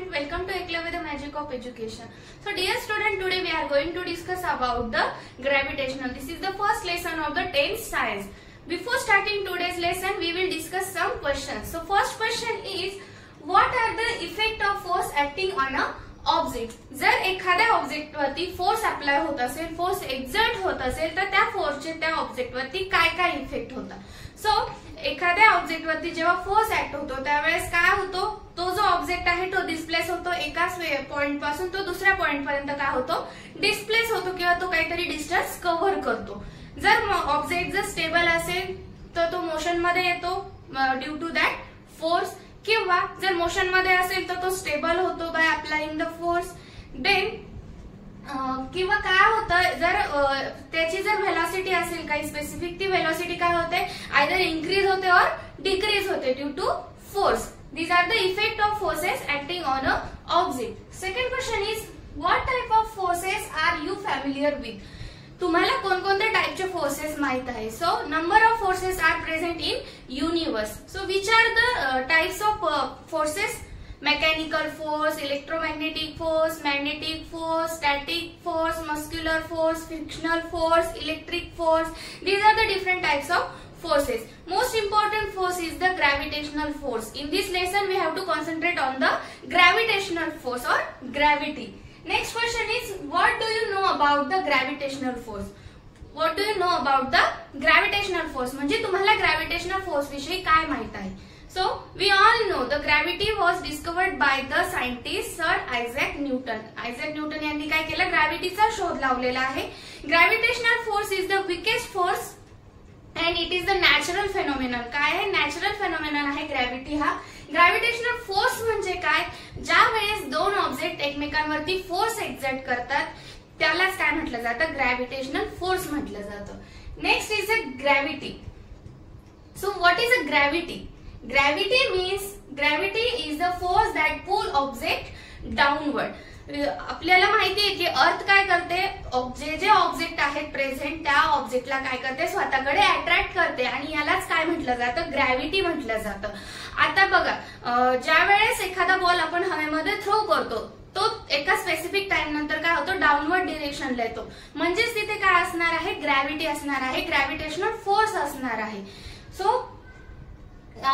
student, welcome to Eklavya the Magic of Education. So dear student, today we are going to discuss about the gravitational. This is the first lesson of the 10th science. Before starting today's lesson, we will discuss some questions. So first question is, what are the effect of force acting on a object? जर एखाद्या object वरती force apply होत असेल, force exert होत असेल, तर त्या फोर्सचे त्या ऑब्जेक्ट वरती काय काय इफेक्ट होतात. सो एखाद्या ऑब्जेक्ट वरती जेव्हा फोर्स ऍक्ट होतो त्यावेळेस काय होतो, तो जो ऑब्जेक्ट आहे तो डिस्प्लेस होतो, एकाच पॉइंट पासून तो दुसऱ्या पॉइंट पर्यंत काय होतो, डिस्प्लेस होतो किंवा तो काहीतरी डिस्टन्स कव्हर करतो. जर ऑब्जेक्ट जर स्टेबल असेल तर तो मोशन मध्ये येतो ड्यू टू दॅट फोर्स, किंवा जर मोशन मध्ये असेल तर तो स्टेबल होतो by applying the force. Then किंवा काय होतं, जर त्याची जर व्हेलॉसिटी असेल काही स्पेसिफिक, ती व्हेलॉसिटी काय होते, आयदर इन्क्रीज होते और डिक्रीज होते due to force. These are the effect of forces acting on a object. Second question is, what type of forces are you familiar with? तुम्हाला कोणकोणत्या टाइपचे फोर्सेस माहित आहे? So number of forces are present in universe. So which are the types of forces? Mechanical force, electromagnetic force, magnetic force, static force, muscular force, frictional force, electric force. These are the different types of forces. Most important force is the gravitational force. In this lesson we have to concentrate on the gravitational force or gravity. Next question is, what do you know about the gravitational force? What do you know about the gravitational force? म्हणजे तुम्हाला gravitational force विषयी काय माहित आहे? So we all know the gravity was discovered by the scientist Sir Isaac Newton. Isaac Newton यांनी काय केलं, ग्रॅव्हिटीचा शोध लावलेला आहे. Gravitational force is the weakest force and it is the natural phenomenon. काय आहे? नॅचरल फेनॉमेनॉन आहे ग्रॅव्हिटी हा. ग्रॅव्हिटेशनल फोर्स म्हणजे काय? ज्या वेळेस दोन ऑब्जेक्ट एकमेकांवरती फोर्स एक्झर्ट करतात त्यालाच काय म्हटलं जातं, ग्रॅव्हिटेशनल फोर्स म्हटलं जातं. Next is a gravity. So what is a gravity? Gravity means, gravity is the force that pull object downward. आपल्याला माहिती आहे की अर्थ काय करते, जे ऑब्जेक्ट आहेत प्रेझेंट त्या ऑब्जेक्टला काय करते, स्वतःकडे अट्रॅक्ट करते, आणि यालाच काय म्हटलं जातं, ग्रॅव्हिटी म्हटलं जातं. आता बघा, ज्या वेळेस एखादा बॉल आपण हवेमध्ये थ्रो करतो तो एका स्पेसिफिक टाइम नंतर काय होतो, डाऊनवर्ड डिरेक्शनला येतो. म्हणजेच तिथे काय असणार आहे, ग्रॅव्हिटी असणार आहे, ग्रॅव्हिटेशनल फोर्स असणार आहे. सो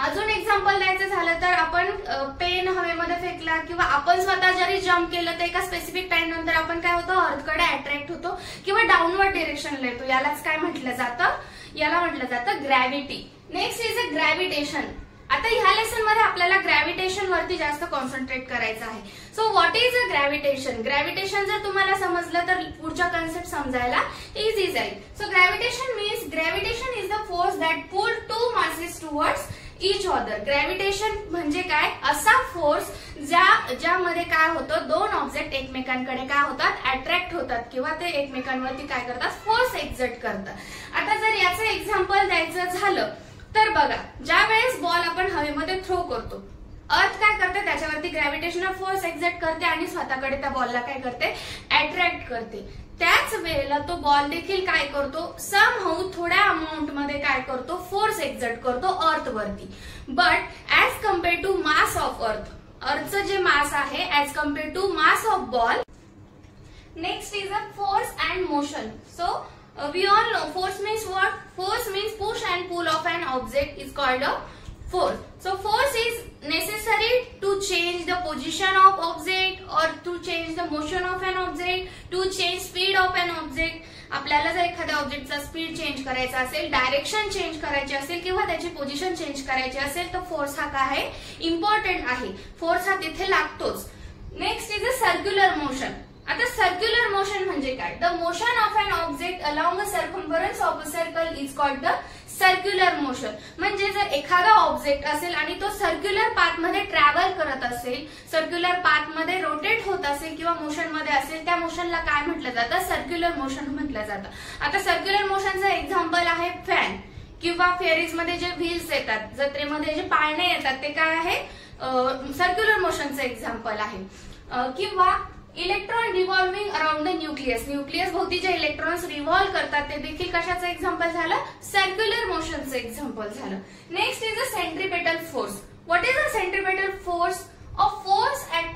अजून एक्झाम्पल द्यायचं झालं तर, आपण पेन हवेमध्ये फेकला किंवा आपण स्वतः जरी जम्प केलं तर एका स्पेसिफिक टाइम नंतर आपण काय होतो, अर्थकडे अट्रॅक्ट होतो किंवा डाऊनवर्ड डिरेक्शनला येतो. यालाच काय म्हटलं जातं, याला म्हटलं जातं gravity. Next is a gravitation. आता ह्या लेसन मध्ये आपल्याला ग्रॅव्हिटेशन वरती जास्त कॉन्सन्ट्रेट करायचं आहे. So what is a gravitation? Gravitation जर तुम्हाला समजलं तर पुढचा कन्सेप्ट समजायला इझी जाईल. So gravitation means, gravitation is the force that pull two masses towards each other. Gravitation म्हणजे काय, असा फोर्स ज्यामध्ये काय होतं, दोन ऑब्जेक्ट एकमेकांकडे काय होतात, अट्रॅक्ट होतात किंवा ते एकमेकांवरती काय करतात, फोर्स एक्झर्ट करतात. आता जर याचं एक्झाम्पल द्यायचं झालं तर बघा, ज्या वेळेस बॉल आपण हवेमध्ये थ्रो करतो, अर्थ काय करते, त्याच्यावरती ग्रॅव्हिटेशनल फोर्स एक्झर्ट करते आणि स्वतःकडे त्या बॉलला काय करते, अट्रॅक्ट करते. त्याच वेळेला तो बॉल देखील काय करतो, समहाऊ थोड्या अमाऊंट मध्ये काय करतो, फोर्स एक्झर्ट करतो अर्थ वरती. But as compare to mass of earth, अर्थचं जे मास आहे as compare to mass of ball. Next is a force and motion. So we all know force means what? Force means push and pull of an object is called a force. So force is necessary to change the position of object or to change the motion of an object, to change speed of an object. आपल्याला जर एखाद्या ऑब्जेक्टचा speed change करायचा असेल, direction change करायची असेल किंवा त्याची position change करायची असेल तर फोर्स हा काय आहे, इम्पॉर्टंट आहे. फोर्स हा तिथे लागतोच. Next is a circular motion. आता सर्क्युलर मोशन म्हणजे काय, the motion of an object along a circumference of a circle is called the circular motion. म्हणजे जर एखादा ऑब्जेक्ट असेल आणि तो सर्क्युलर पाथ मध्ये ट्रॅव्हल करत असेल, सर्क्युलर पाथ मध्ये रोटेट होत असेल किंवा मोशन मध्ये असेल, त्या मोशनला काय म्हटलं जातं, सर्क्युलर मोशन म्हटलं जातं. आता सर्क्युलर मोशनचं एक्झाम्पल आहे फॅन, किंवा फेरीज मध्ये जे व्हील्स येतात, जत्रेमध्ये जे पाळणे येतात ते काय आहे, सर्क्युलर मोशनचं एक्झाम्पल आहे. किंवा electron revolving around the nucleus, nucleus भोवती जे इलेक्ट्रॉन्स रिव्हॉल्व करतात ते देखील कशाचं एक्झाम्पल झालं, सर्क्युलर मोशनचं एक्झाम्पल झालं. Next is a centripetal force. What is a centripetal force? A force at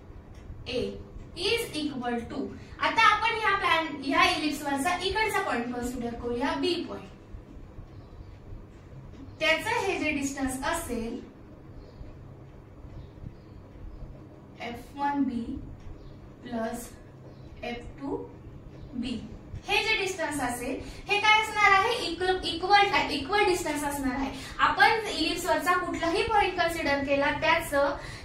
a is equal to, आता आपण ह्या इलिप्स वरचा इकडचा पॉइंट कन्सिडर करूया बी पॉइंट. त्याचं हे जे डिस्टन्स असेल F1B प्लस F2B, हे जे डिस्टन्स असेल हे काय असणार आहे, इक्वल डिस्टन्स असणार आहे. आपण इलिप्स वरचा कुठलाही पॉइंट कन्सिडर केला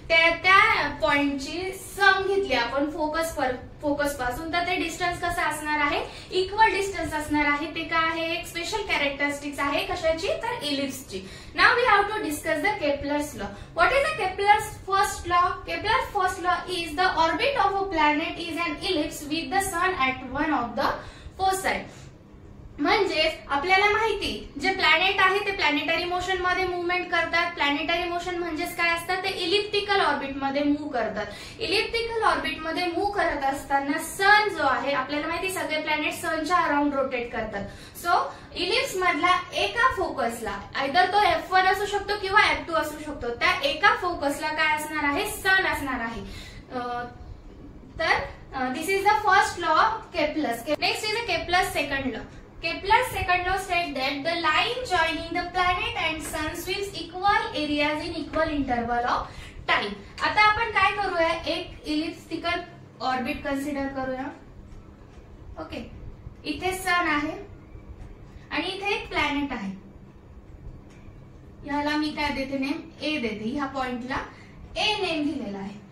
त्या पॉइंटची सम घेतली आपण फोकस पासून, तर ते डिस्टन्स कसं असणार आहे, इक्वल डिस्टन्स असणार आहे. ते काय आहे, एक स्पेशल कॅरेक्टरिस्टिक्स आहे कशाची, तर इलिप्सची. Now we have to discuss the Kepler's law. What is the Kepler's first law? Kepler's first law is the orbit of a planet is an ellipse with the sun at one of the foci. म्हणजे आपल्याला माहिती जे planet आहे ते planetary motion मध्ये movement करतात. Planetary motion म्हणजेच काय असतात, ते इलिप्टिकल ऑर्बिट मध्ये मूव्ह करतात. इलिप्टिकल ऑर्बिट मध्ये मूव्ह करत असताना सन जो आहे, आपल्याला माहिती सगळे प्लॅनेट सनच्या अराउंड रोटेट करतात. सो इलिप्स मधला एका फोकसला, आयदर तो F1 असू शकतो किंवा F2 असू शकतो, त्या एका फोकसला काय असणार आहे, सन असणार आहे. तर this is the first law of Kepler's. Next is the Kepler's second law. Kepler's second law said that the line joining the planet and sun sweeps equal areas in equal interval of time. आता आपण काय करूया, एक elliptical orbit consider करूया. Okay, इथे सन आहे आणि इथे एक प्लॅनेट आहे. याला मी काय देते, नेम ए देते. ह्या पॉइंटला ए नेम दिलेला आहे.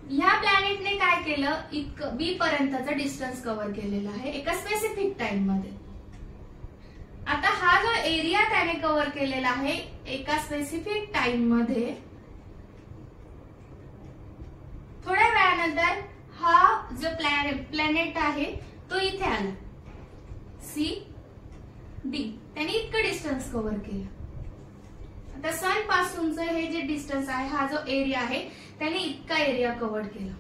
ह्या प्लॅनेटने काय केलं, बी पर्यंतचा डिस्टन्स कव्हर केलेला आहे एका स्पेसिफिक टाइम मध्ये. आता हा जो एरिया त्याने कव्हर केलेला आहे एका स्पेसिफिक टाइम मध्ये, थोड्या वेळानंतर हा जो प्लॅनेट आहे तो इथे आला, सी डी. त्याने इतकं डिस्टन्स कव्हर केलं. आता सन पासूनच हे जे डिस्टन्स आहे, हा जो एरिया आहे, त्याने इतका एरिया कव्हर केला.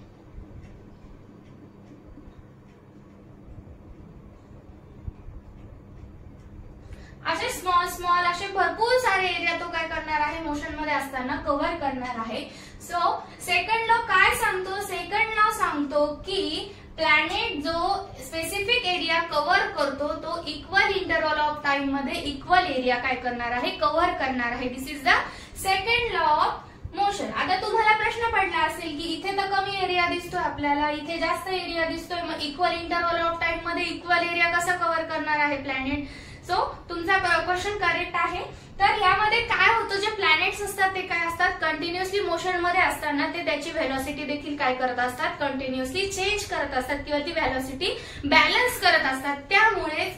असे स्मॉल असे भरपूर सारे एरिया तो काय करणार आहे, मोशन मध्ये असताना कव्हर करणार आहे. सो सेकंड लॉ काय सांगतो, सेकंड लॉ सांगतो की प्लॅनेट जो स्पेसिफिक एरिया कव्हर करतो तो इक्वल इंटरवल ऑफ टाइम मध्ये इक्वल एरिया काय करणार आहे, कव्हर करणार आहे. This is the second law of motion. आता तुम्हाला प्रश्न पडला असेल की इथे तर कमी एरिया दिसतोय आपल्याला, इथे जास्त एरिया दिसतोय, मग इक्वल इंटरवल ऑफ टाइम मध्ये इक्वल एरिया कसा कव्हर करणार आहे प्लॅनेट. सो तुमचा क्वेश्चन करेक्ट आहे. तर यामध्ये काय होतं, जे प्लॅनेट्स असतात ते काय असतात, कंटिन्युअसली मोशन मध्ये असताना ते त्याची व्हेलॉसिटी देखील काय करत असतात, कंटिन्युअसली चेंज करत असतात किंवा ती व्हेलॉसिटी बॅलन्स करत असतात. त्यामुळे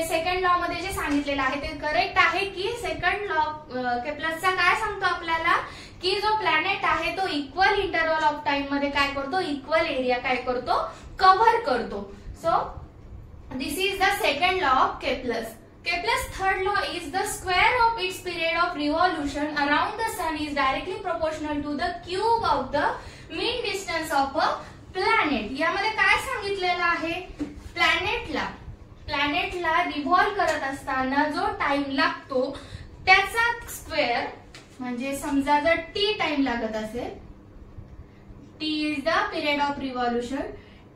सेकंड लॉ मध्ये जे सांगितलेलं आहे ते करेक्ट आहे की सेकंड लॉ केपलरचा काय सांगतो आपल्याला, की जो प्लॅनेट आहे तो इक्वल इंटरवल ऑफ टाइम मध्ये काय करतो, इक्वल एरिया काय करतो, कव्हर करतो. So this is the second law of Kepler's. Kepler's third law is the square of its period of revolution around the sun is directly proportional to the cube of the mean distance of a planet. यामध्ये काय सांगितलेलं आहे, प्लॅनेटला revolve करत असताना जो time लागतो त्याचा square, म्हणजे समजा जर टी टाइम लागत असेल, T is the period of revolution,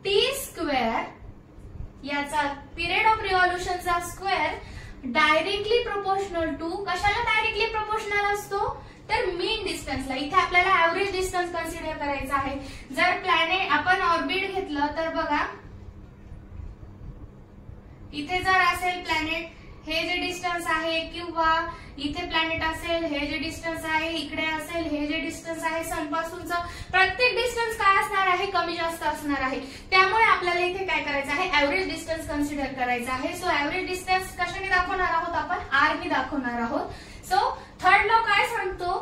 T square याचा पिरियड ऑफ रिव्हॉल्युशनचा स्क्वेअर डायरेक्टली प्रोपोर्शनल टू, कशाला डायरेक्टली प्रोपोर्शनल असतो, तर मीन डिस्टन्सला. इथे आपल्याला ऍव्हरेज डिस्टन्स कन्सिडर करायचा आहे. जर प्लॅनेट आपण ऑर्बिट घेतलं तर बघा, इथे जर असेल प्लॅनेट, हे जे डिस्टन्स आहे, किंवा इथे प्लॅनेट असेल, हे जे डिस्टन्स आहे, इकडे असेल हे जे डिस्टन्स आहे, सन पासूनचं प्रत्येक डिस्टन्स काय असणार आहे, कमी जास्त असणार आहे. त्यामुळे आपल्याला इथे काय करायचं आहे, ऍव्हरेज डिस्टन्स कन्सिडर करायचा आहे. सो ऍव्हरेज डिस्टन्स कशाने दाखवणार आहोत आपण, आर ने दाखवणार आहोत. सो थर्ड लॉ काय सांगतो,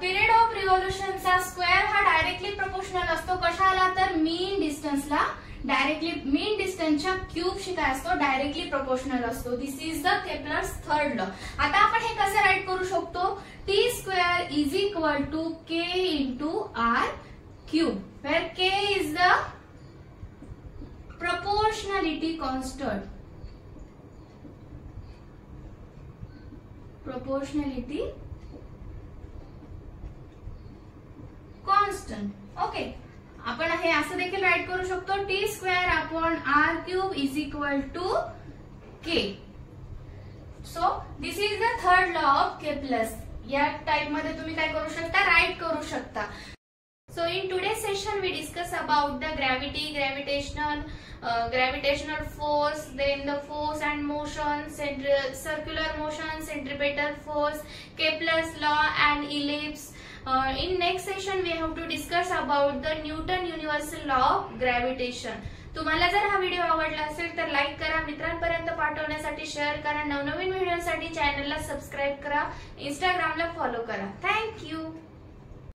पिरियड ऑफ रिव्हॉल्युशनचा स्क्वेअर हा डायरेक्टली प्रोपोर्शनल असतो, कशाला, तर मीन डिस्टन्सला. डायरेक्टली मीन डिस्टन्सच्या क्यूबशी काय असतो, डायरेक्टली प्रोपोर्शनल असतो. This is the Kepler's third law. आता आपण हे कसं राईट करू शकतो, T square is equal to K into R cube, where K is the proportionality constant. Proportionality constant. Constant. Okay, आपण हे असं देखील राईट करू शकतो T²/R³ is equal to K. So this is the third law of Kepler's. या type मध्ये तुम्ही काय करू शकता, राईट करू शकता. So in today's session we discuss about the gravity, gravitational force, then the force and motion, circular motion, centripetal force, Kepler's law and ellipse. In next session we have to discuss about the Newton universal law of gravitation. तुम्हाला जर हा video आवडला असेल तर like करा, मित्रांपर्यंत पाठवण्यासाठी share करा, नवनवीन व्हिडिओसाठी चॅनलला सबस्क्राईब करा, इंस्टाग्रामला फॉलो करा. थँक्यू.